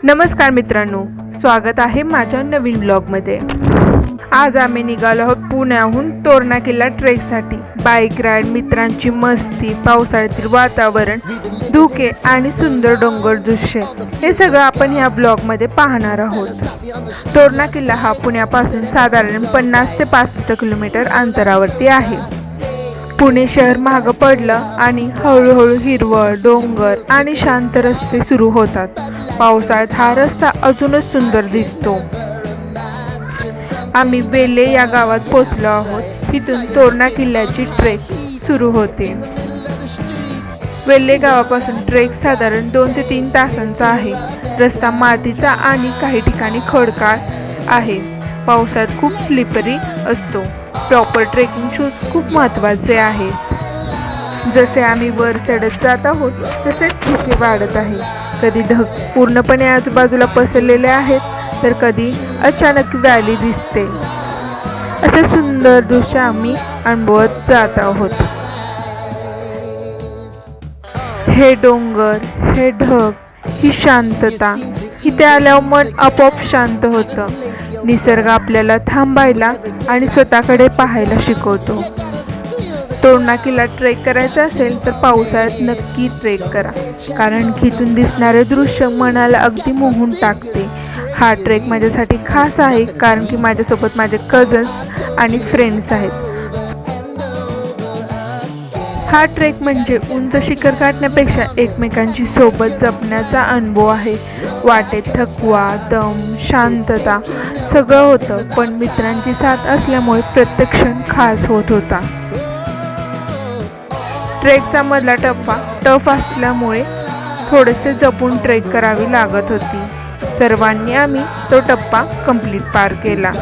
नमस्कार मित्रांनो, स्वागत आहे माझ्या नवीन ब्लॉगमध्ये। आज आम्ही निघालो आहोत पुण्याहून तोरणा किल्ला ट्रेकसाठी। बाईक राईड, मित्रांची मस्ती, पावसाळ्यातील वातावरण, धुके आणि सुंदर डोंगर दृश्य हे सगळं आपण या ब्लॉगमध्ये पाहणार आहोत। तोरणा किल्ला हा पुण्यापासून साधारण 50 ते 65 किलोमीटर अंतरावरती आहे। पुणे शहर मागं पडलं आणि हळूहळू हिरवळ, डोंगर आणि शांत रस्ते सुरू होतात। पावसाळ्यात हा रस्ता अजूनच सुंदर दिसतो। आम्ही वेल्हे या गावात पोहोचलो आहोत। इथून तोरणा किल्ल्याची ट्रेक सुरू होते। वेल्हे गावापासून ट्रेक साधारण 2 ते 3 तासांचा आहे। रस्ता मातीचा आणि काही ठिकाणी खडकाळ आहे। पावसाळ्यात खूप स्लिपरी असतो। प्रॉपर ट्रेकिंग शूज खूप महत्त्वाचे आहेत। जसे आम्ही वर चढत जात आहोत तसेच धुके वाढत आहे। कधी ढग पूर्णपणे आजूबाजूला पसरलेले आहेत, तर कधी अचानक व्हॅली दिसते। असे सुंदर दृश्य आम्ही अनुभवत जात आहोत। हे डोंगर, हे ढग, ही शांतता, इथे आल्यावर मन आपोआप शांत होतं। निसर्ग आपल्याला थांबायला आणि स्वतःकडे पाहायला शिकवतो। तोरणा किल्ला ट्रेक करायचा असेल तर पावसाळ्यात नक्की ट्रेक करा, कारण इथून दिसणारे दृश्य मनाला अगदी मोहून टाकते। हा ट्रेक माझ्यासाठी खास आहे, कारण की माझ्यासोबत माझे कझन्स आणि फ्रेंड्स आहेत। हा ट्रेक म्हणजे उंच शिखर गाठण्यापेक्षा एकमेकांची सोबत जपण्याचा अनुभव आहे। वाटेत थकवा, दम, शांतता सगळं होतं, पण मित्रांची साथ असल्यामुळे प्रत्येक क्षण खास होत होता। ट्रेकचा मधला टप्पा टफ असल्यामुळे थोडेसे जपून ट्रेक करावी लागत होती। सर्वांनी आम्ही तो टप्पा कंप्लीट पार केला।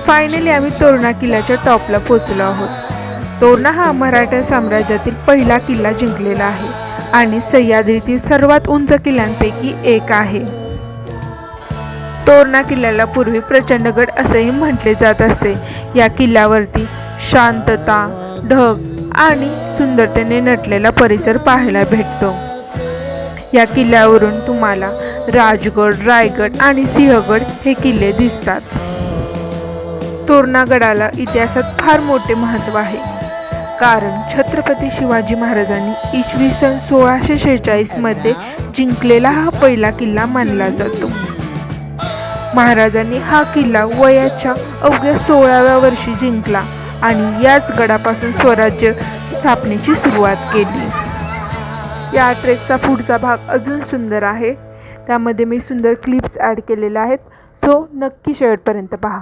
फायनली आम्ही तोरणा किल्ल्याच्या टॉपला पोहोचलो आहोत। तोरणा हा मराठा साम्राज्यातील पहिला किल्ला जिंकलेला आहे आणि सह्याद्रीतील सर्वात उंच किल्ल्यांपैकी एक आहे। तोरणा किल्ल्याला पूर्वी प्रचंडगड असेही म्हटले जात असे। या किल्ल्यावरती शांतता, ढग आणि सुंदरतेने नटलेला परिसर पाहायला भेटतो। या किल्ल्यावरून तुम्हाला राजगड, रायगड आणि सिंहगड हे किल्ले दिसतात। तोरणा गडाला इतिहासात फार मोठे महत्त्व आहे, कारण छत्रपती शिवाजी महाराजांनी इसवी सन 1646 मध्ये जिंकलेला हा पहिला किल्ला मानला जातो। महाराजांनी हा किल्ला वयाच्या अवघ्या 16व्या वर्षी जिंकला आणि याच गडापासून स्वराज्य स्थापनेची सुरुवात केली। या ट्रेकचा पुढचा भाग अजून सुंदर आहे, त्यामध्ये मी सुंदर क्लिप्स ॲड केलेल्या आहेत, सो नक्की शेवटपर्यंत पहा।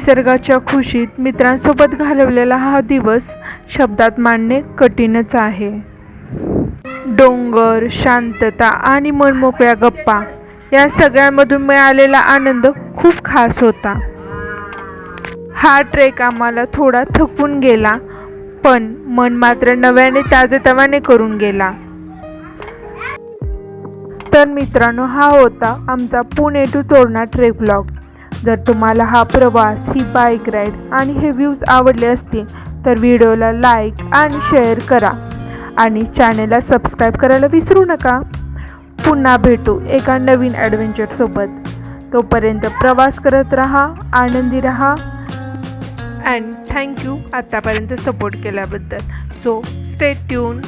निसर्गाच्या खुशीत मित्रांसोबत घालवलेला हा दिवस शब्दात मांडणे कठीणच आहे. डोंगर, शांतता आणि मनमोकळ्या गप्पा या सगळ्यांमधून मिळालेला आनंद खूप खास होता. हा ट्रेक आम्हाला थोडा थकवून गेला, पण मन मात्र नव्याने ताजेतवाने करून गेला. तर मित्रांनो, हा होता आमचा Pune to Torna trek vlog. जर तुम्हाला हा प्रवास, ही बाईक राईड आणि हे व्ह्यूज आवडले असतील तर व्हिडिओला लाईक आणि शेअर करा आणि चॅनेलला सबस्क्राईब करायला विसरू नका. पुन्हा भेटू एका नवीन ॲडव्हेंचरसोबत. तोपर्यंत प्रवास करत राहा, आनंदी राहा अँड थँक्यू आत्तापर्यंत सपोर्ट केल्याबद्दल. So stay tune.